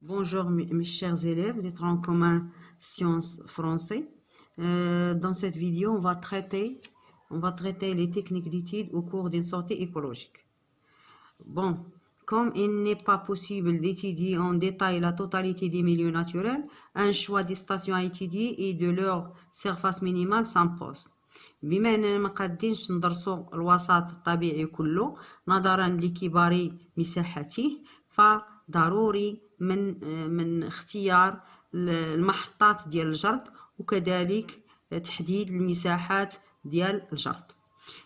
Bonjour mes chers élèves des troncs communs sciences français. Dans cette vidéo, on va traiter les techniques d'études au cours d'une sortie écologique. Bon, comme il n'est pas possible d'étudier en détail la totalité des milieux naturels, un choix des stations à étudier et de leur surface minimale s'impose. بما اننا ما قادينش ندرسوا الوسط الطبيعي كله نظرا لكبار مساحته فضروري من اختيار المحطات ديال الجرد وكذلك تحديد المساحات ديال الجرد.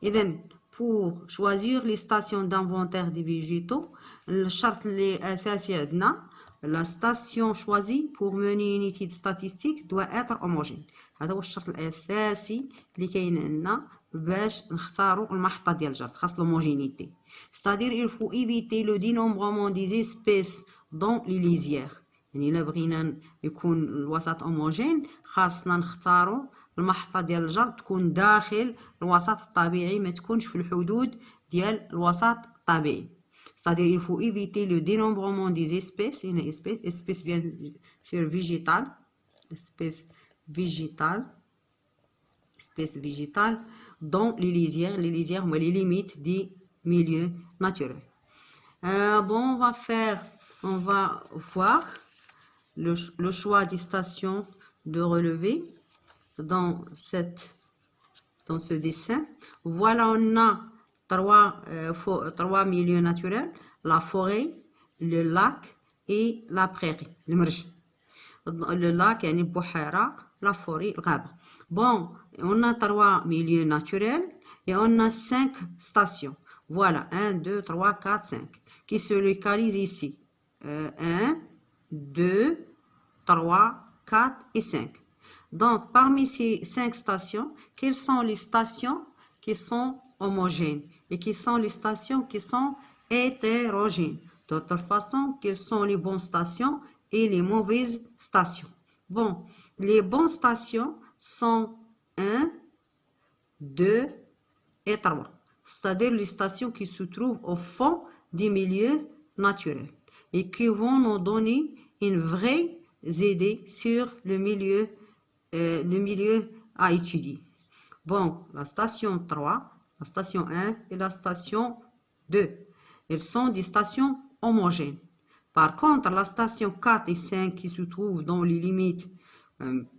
اذا pour choisir les stations d'inventaire des végétaux الشرط اللي اساسي عندنا la station choisie pour mener une étude statistique doit être homogène. هذا هو الشرط الاساسي اللي كاين عندنا باش نختاروا المحطه ديال الجرد، خاص l'homogénéité. C'est-à-dire il faut éviter le dénombrement des espèces dans les lisières. يعني الا بغينا يكون الوسط homogène خاصنا نختاروا المحطه ديال الجرد تكون داخل الوسط الطبيعي، ما تكونش في الحدود ديال الوسط الطبيعي. C'est-à-dire il faut éviter le dénombrement des espèces, une espèce bien sûr végétale, espèce végétale dans les lisières. Les lisières, les limites des milieux naturels. Bon, on va voir le choix des stations de relevé dans ce dessin. Voilà, on a trois milieux naturels, la forêt, le lac et la prairie, le marge. Le lac, يعني البحيرة, la forêt, الغابة. Bon, on a trois milieux naturels et on a 5 stations. Voilà, 1, 2, 3, 4, 5, qui se localisent ici. 1, 2, 3, 4 et 5. Donc, parmi ces 5 stations, quelles sont les stations qui sont homogènes et qui sont les stations qui sont hétérogènes? D'autre façon, quelles sont les bonnes stations et les mauvaises stations? Bon, les bonnes stations sont 1, 2 et 3. C'est-à-dire les stations qui se trouvent au fond des milieux naturels et qui vont nous donner une vraie idée sur le milieu à étudier. Bon, la station 3, la station 1 et la station 2. Elles sont des stations homogènes. Par contre, la station 4 et 5 qui se trouvent dans les limites,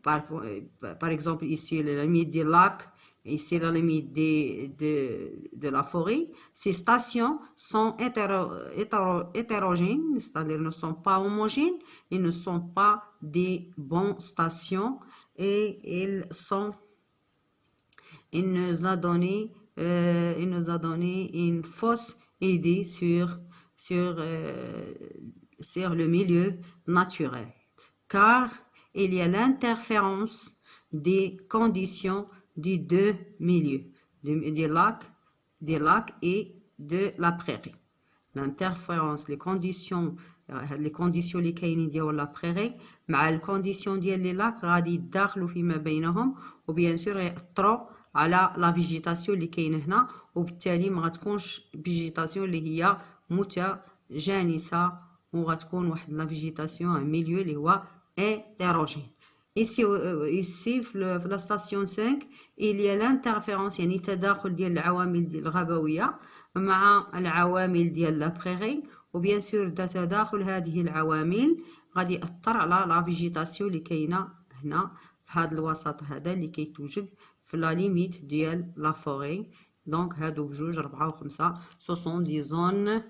par exemple ici la limite des lacs, ici la limite de la forêt, ces stations sont hétérogènes, c'est-à-dire ne sont pas homogènes, ils ne sont pas des bonnes stations et il nous a donné une fausse idée sur le milieu naturel, car il y a l'interférence des conditions des deux milieux, des lacs et de la prairie. L'interférence, les conditions اللي كاينين ديال لا بريري مع الكونديسيون ديال لي لاك غادي يداخلوا فيما بينهم وبيان سور ياثروا على لا فيجيتاسيون اللي كاينه هنا، وبالتالي ما غتكونش فيجيتاسيون اللي هي متجانسه وغتكون واحد لا فيجيتاسيون ان ميليو اللي هو hétérogène. Ici في la station 5 il y a l'interférence يعني تداخل ديال العوامل ديال الغابويه مع العوامل ديال لا بريري، وبيان سور تداخل هذه العوامل غادي ياثر على لا فيجيتاسيون اللي كاينه هنا في هذا الوسط هذا اللي كيتوجد في لا ليميت ديال لا فوري. دونك هادو بجوج 4 و5 سو سون دي زون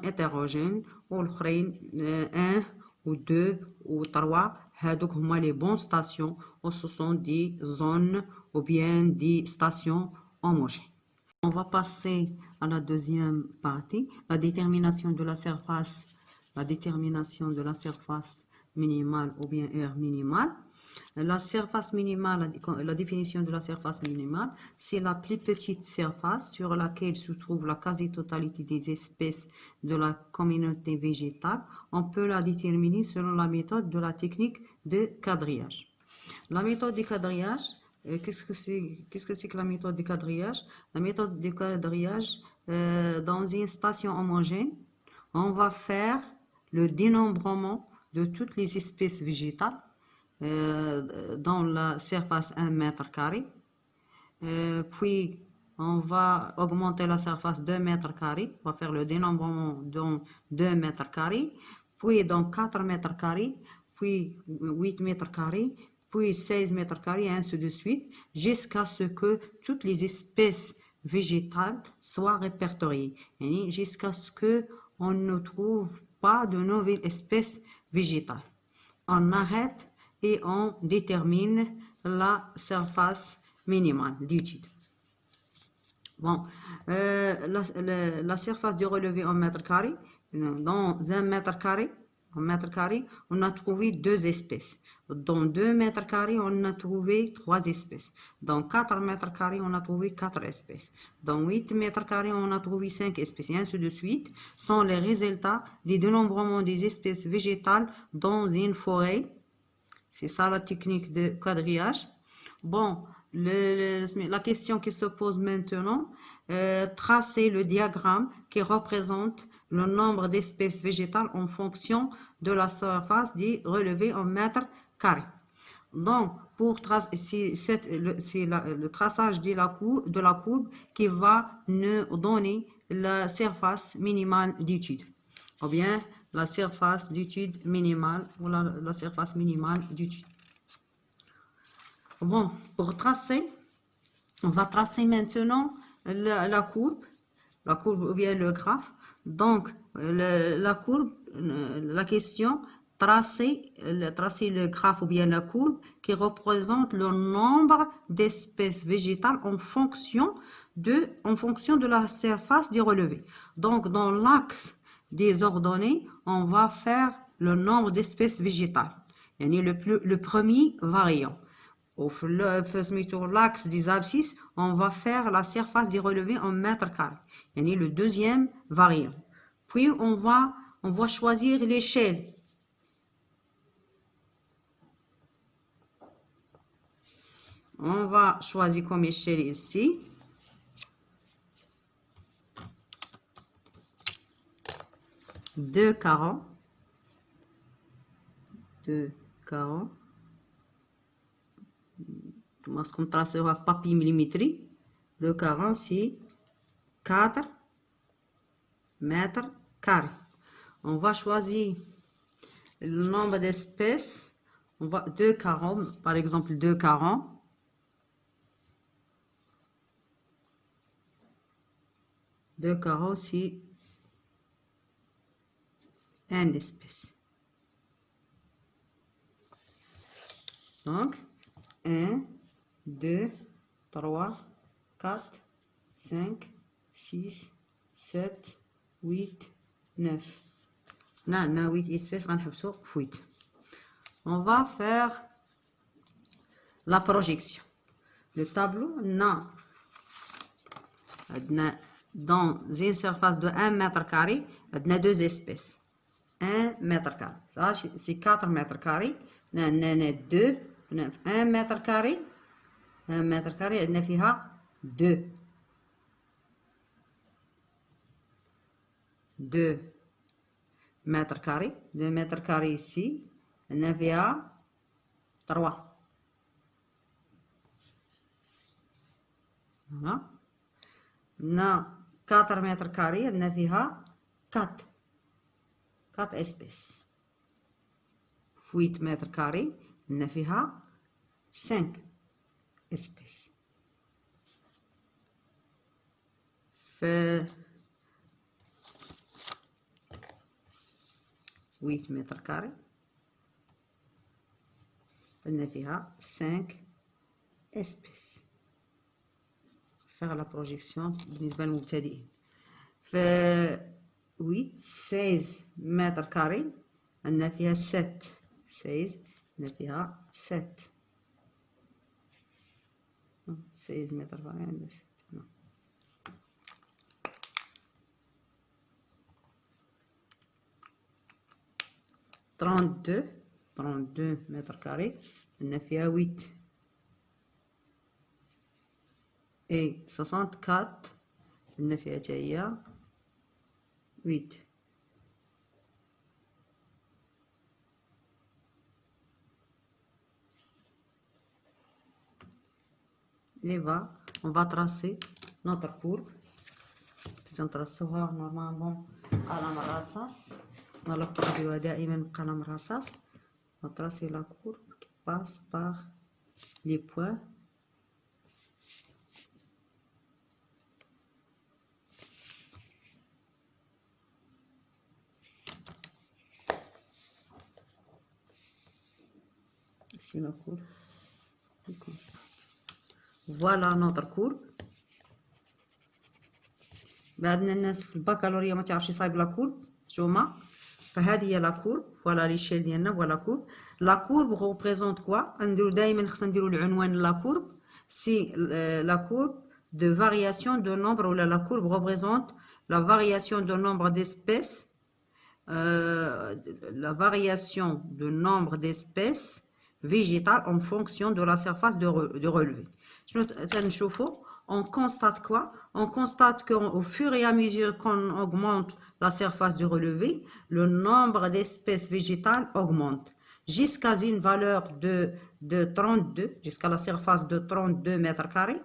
هيتيروجين، والاخرين 1 و 2 و 3 هادوك هما لي بون ستاسيون و سو سون دي زون ou bien des stations homogènes. On va passer à la deuxième partie, la détermination de la surface minimale ou bien aire minimale. La surface minimale, la définition de la surface minimale, c'est la plus petite surface sur laquelle se trouve la quasi-totalité des espèces de la communauté végétale. On peut la déterminer selon la méthode de la technique de quadrillage. La méthode de quadrillage, qu'est-ce que c'est que la méthode de quadrillage? La méthode de quadrillage, dans une station homogène, on va faire le dénombrement de toutes les espèces végétales dans la surface 1 mètre carré. Puis, on va augmenter la surface 2 mètres carrés. On va faire le dénombrement dans 2 mètres carrés. Puis, dans 4 mètres carrés. Puis, 8 mètres carrés. Puis, 16 mètres carrés, et ainsi de suite. Jusqu'à ce que toutes les espèces végétales soient répertoriées. Jusqu'à ce qu'on ne trouve pas de nouvelles espèces végétales. On arrête et on détermine la surface minimale d'étude. Bon, la surface du relevé en mètre carré, dans 1 mètre carré, on a trouvé 2 espèces. Dans 2 mètres carrés, on a trouvé 3 espèces. Dans 4 mètres carrés, on a trouvé 4 espèces. Dans 8 mètres carrés, on a trouvé 5 espèces. Et ainsi de suite sont les résultats des dénombrements des espèces végétales dans une forêt. C'est ça la technique de quadrillage. Bon, la question qui se pose maintenant, tracer le diagramme qui représente le nombre d'espèces végétales en fonction de la surface du relevé en mètres carrés. Donc, pour tracer, c'est le traçage de la courbe qui va nous donner la surface minimale d'étude. Ou bien la surface d'étude minimale ou la surface minimale d'étude. Bon, pour tracer, on va tracer maintenant la courbe ou bien le graphe. Donc, la courbe, la question, tracer le graphe ou bien la courbe qui représente le nombre d'espèces végétales en fonction de la surface du relevé. Donc, dans l'axe des ordonnées, on va faire le nombre d'espèces végétales. Le premier variant. Sur l'axe des abscisses, on va faire la surface du relevé en mètres carrés. Le deuxième variant. Puis, on va choisir l'échelle. On va choisir comme échelle ici. Deux carreaux. Parce qu'on tracera papier millimétrique. 2 carreaux, c'est 4 mètres carrés. On va choisir le nombre d'espèces. On va 2 carreaux, par exemple 2 carreaux. 2 carreaux, c'est une espèce. Donc, 1, 2, 3, 4, 5, 6, 7, 8, 9. On a 8 espèces. On va faire la projection. Le tableau, dans une surface de 1 mètre carré, on a 2 espèces. 1 mètre carré. Ça, c'est 4 mètres carrés. On a 2. 1 mètre carré. 1 mètre carré, on a fait 2. 2 mètres carrés. 2 mètres carrés ici. On a fait 3. Voilà. On a 4 mètres carrés. On a fait 4. 4 espèces. 8 mètres carrés. On a fait 5 espèces. Fait 8 mètres carrés. On a fait 5 espèces. Faire la projection بالنسبة للمبتدئين. في 16 متر كاري عندنا فيها 7. 16 عندنا فيها 7. 16 متر كاري عندنا 7. 32 متر كاري عندنا فيها 8. et 64 عندنا فيها حتى هي 8. 8 on va tracer notre courbe. نترسوها normalement قلم رصاص. نلقبها دائما بقلم رصاص. On va tracer la courbe qui passe par les points. Ici la courbe est constante. Voilà notre courbe. بعضنا الناس في البكالوريا ما تعرفش يصايب لا كورب نتوما فهذه هي لا كورب فوالا ليشيل ديالنا فوالا كورب لا كورب ريبريزونت كوا نديرو دائما خصنا نديرو العنوان لا كورب سي لا كورب دو فارياسيون دو نومبر ولا لا كورب ريبريزونت لا فارياسيون دو نومبر ديسبيس la variation de nombre d'espèces végétales en fonction de la surface de relevé. On constate quoi? On constate qu'au fur et à mesure qu'on augmente la surface de relevé, le nombre d'espèces végétales augmente jusqu'à une valeur de 32, jusqu'à la surface de 32 mètres carrés.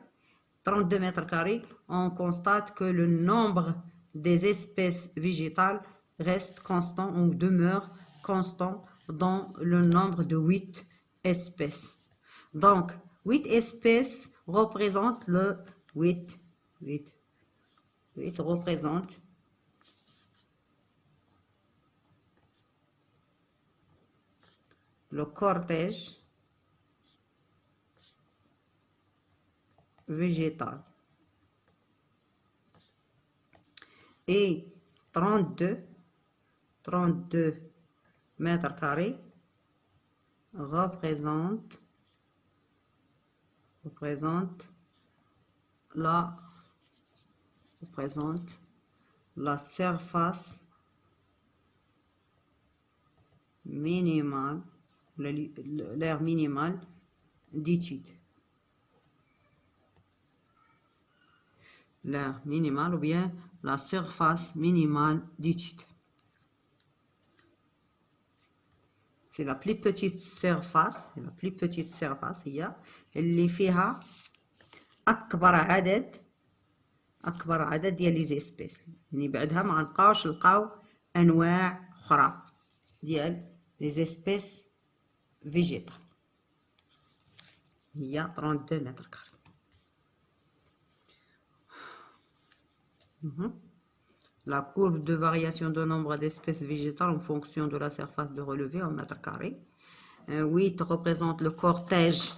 32 mètres carrés, on constate que le nombre des espèces végétales reste constant ou demeure constant dans le nombre de 8 espèces. Donc, 8 espèces représentent le 8 représente le cortège végétal et 32 mètres carrés représente la surface minimale, l'aire minimale d'étude. L'aire minimale ou bien la surface minimale d'étude. C'est la plus petite surface, هي اللي فيها أكبر عدد ديال لي زيسبيس، يعني بعدها ما غنبقاوش نلقاو أنواع أخرى ديال لي زيسبيس فيجيتال. هي 32 متر كاري. La courbe de variation de nombre d'espèces végétales en fonction de la surface de relevé en mètres carrés. 8 représente le cortège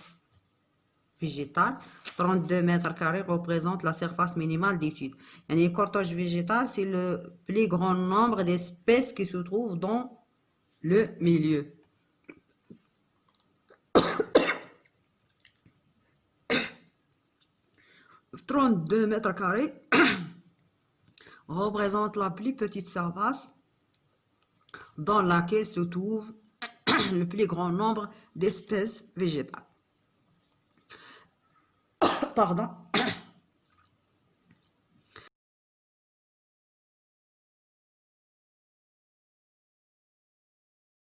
végétal. 32 mètres carrés représente la surface minimale d'étude. Le cortège végétal, c'est le plus grand nombre d'espèces qui se trouvent dans le milieu. « 32 mètres carrés représente la plus petite surface dans laquelle se trouve le plus grand nombre d'espèces végétales. Pardon.